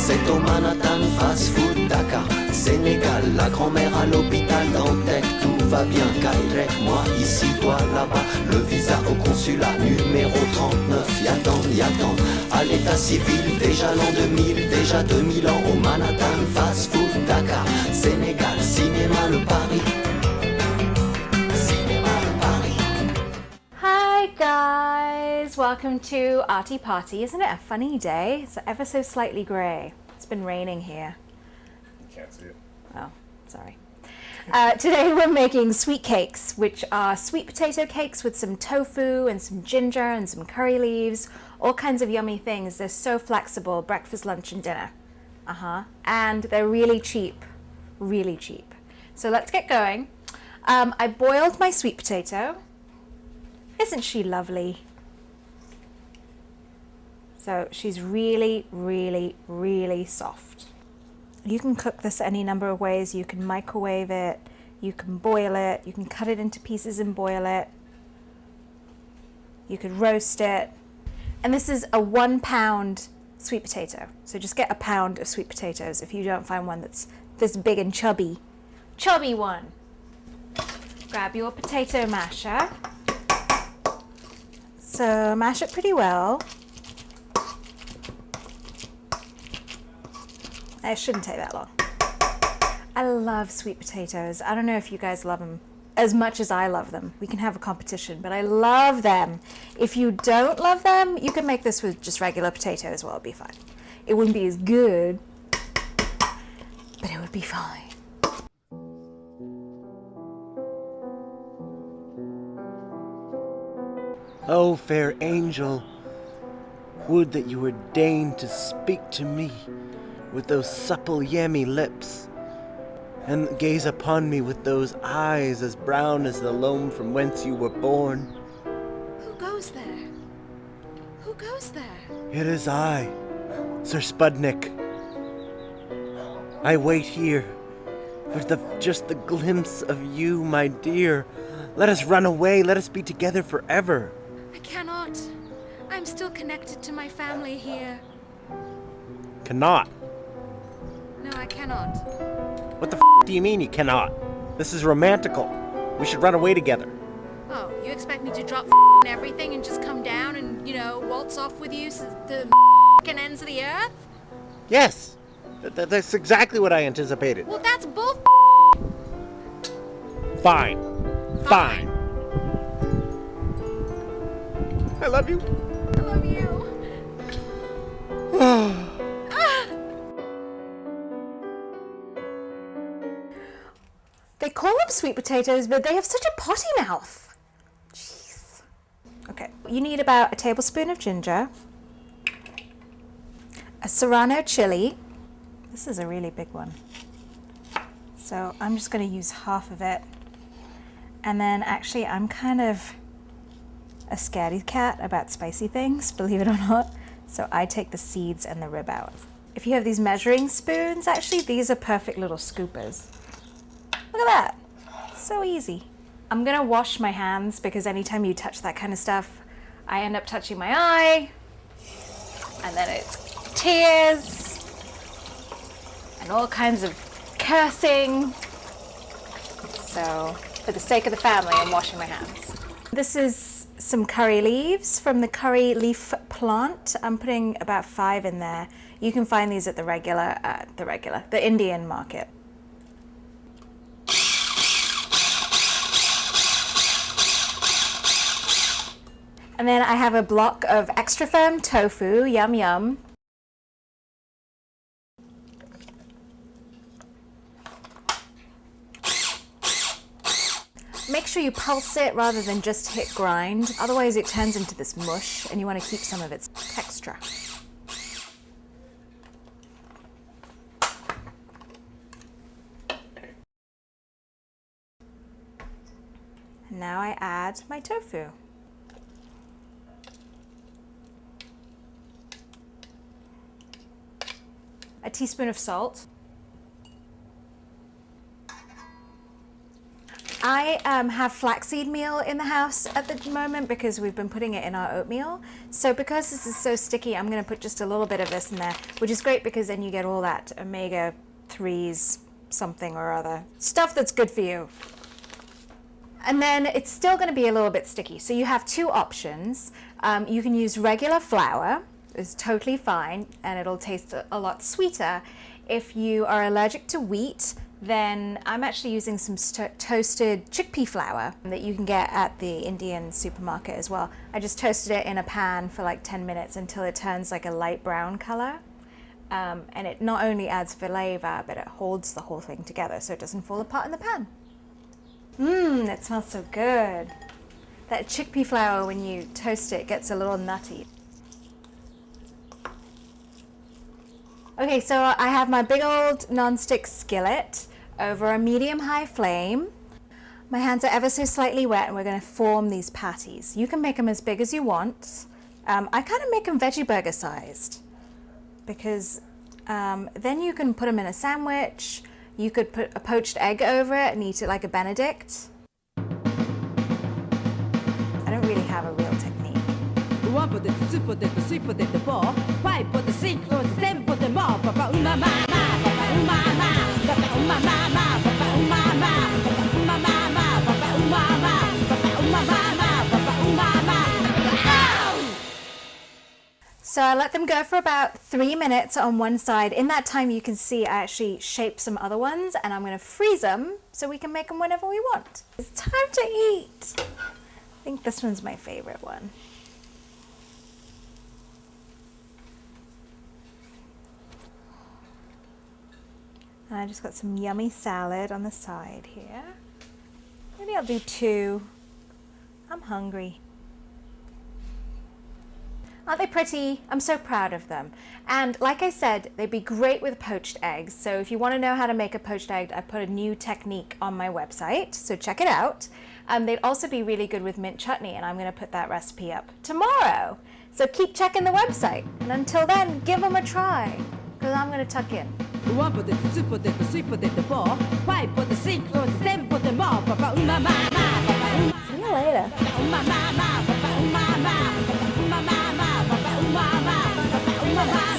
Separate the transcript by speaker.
Speaker 1: c'est au Manhattan, fast food, Dakar, Sénégal, la grand-mère à l'hôpital Dantec, tout va bien, Kairek, moi ici, toi là-bas, le visa au consulat numéro 39, y'attends, à l'état civil, déjà l'an 2000, déjà 2000 ans, au Manhattan, fast food, Dakar, Sénégal, cinéma, le Paris.
Speaker 2: Hi guys, welcome to Aarti Paarti. Isn't it a funny day? It's ever so slightly grey. It's been raining here.
Speaker 3: You can't see it.
Speaker 2: Oh, sorry. Today we're making sweet cakes, which are sweet potato cakes with some tofu and some ginger and some curry leaves, all kinds of yummy things. They're so flexible, breakfast, lunch and dinner. And they're really cheap, really cheap. So let's get going. I boiled my sweet potato. Isn't she lovely? So she's really, really, really soft. You can cook this any number of ways. You can microwave it, you can boil it, you can cut it into pieces and boil it. You could roast it. And this is a 1 pound sweet potato. So just get a pound of sweet potatoes if you don't find one that's this big and chubby. Chubby one. Grab your potato masher. So mash it pretty well. It shouldn't take that long. I love sweet potatoes. I don't know if you guys love them as much as I love them. We can have a competition, but I love them. If you don't love them, you can make this with just regular potato as well. It'd be fine. It wouldn't be as good, but it would be fine.
Speaker 4: Oh, fair angel, would that you would deign to speak to me with those supple yammy lips, and gaze upon me with those eyes as brown as the loam from whence you were born.
Speaker 5: Who goes there? Who goes there?
Speaker 4: It is I, Sir Spudnik. I wait here for just the glimpse of you, my dear. Let us run away, let us be together forever.
Speaker 5: I cannot. I'm still connected to my family here.
Speaker 4: Cannot.
Speaker 5: No, I cannot.
Speaker 4: What the do you mean you cannot? This is romantical. We should run away together.
Speaker 5: Oh, you expect me to drop everything and just come down and, waltz off with you to the ends of the earth?
Speaker 4: Yes. That's exactly what I anticipated.
Speaker 5: Well, that's bull.
Speaker 4: Fine. Fine. I love you.
Speaker 5: I love you.
Speaker 2: They call them sweet potatoes, but they have such a potty mouth. Jeez. Okay, you need about a tablespoon of ginger, a serrano chili. This is a really big one. So I'm just going to use half of it. And then actually I'm kind of a scaredy cat about spicy things, believe it or not. So I take the seeds and the rib out. If you have these measuring spoons, actually these are perfect little scoopers. Look at that, so easy. I'm gonna wash my hands because anytime you touch that kind of stuff, I end up touching my eye, and then it's tears, and all kinds of cursing. So for the sake of the family, I'm washing my hands. This is some curry leaves from the curry leaf plant. I'm putting about 5 in there. You can find these at the Indian market. And then I have a block of extra firm tofu, yum yum. Make sure you pulse it rather than just hit grind, otherwise it turns into this mush and you want to keep some of its texture. And now I add my tofu. A teaspoon of salt. I have flaxseed meal in the house at the moment because we've been putting it in our oatmeal. So because this is so sticky, I'm going to put just a little bit of this in there, which is great because then you get all that omega-3s something or other. Stuff that's good for you. And then it's still going to be a little bit sticky. So you have two options. You can use regular flour. It's totally fine, and it'll taste a lot sweeter. If you are allergic to wheat, then I'm actually using some toasted chickpea flour that you can get at the Indian supermarket as well. I just toasted it in a pan for like 10 minutes until it turns like a light brown color. And it not only adds flavor, but it holds the whole thing together so it doesn't fall apart in the pan. Mmm, it smells so good. That chickpea flour, when you toast it, gets a little nutty. Okay, so I have my big old non-stick skillet over a medium-high flame. My hands are ever so slightly wet, and we're going to form these patties. You can make them as big as you want. I kind of make them veggie burger sized because then you can put them in a sandwich. You could put a poached egg over it and eat it like a Benedict. I don't really have a real technique.
Speaker 6: One potato, two potato, three potato, four, five potato, six potato, seven potato, more. Papa umama, papa umama, papa umama, papa umama, papa umama, papa umama, papa umama, papa umama.
Speaker 2: So I let them go for about 3 minutes on one side. In that time, you can see I actually shaped some other ones, and I'm going to freeze them so we can make them whenever we want. It's time to eat. I think this one's my favorite one. And I just got some yummy salad on the side here. Maybe I'll do 2. I'm hungry. Aren't they pretty? I'm so proud of them. And like I said, they'd be great with poached eggs. So if you want to know how to make a poached egg, I put a new technique on my website, so check it out. They'd also be really good with mint chutney, and I'm going to put that recipe up tomorrow. So keep checking the website. And until then, give them a try, because I'm going to tuck in.
Speaker 6: One potato, two potato, three potato, four, five potato, six potato, seven potato, more. Papa umama, papa umama.
Speaker 2: See you later.
Speaker 6: Papa umama, papa umama, papa umama, papa umama, papa umama.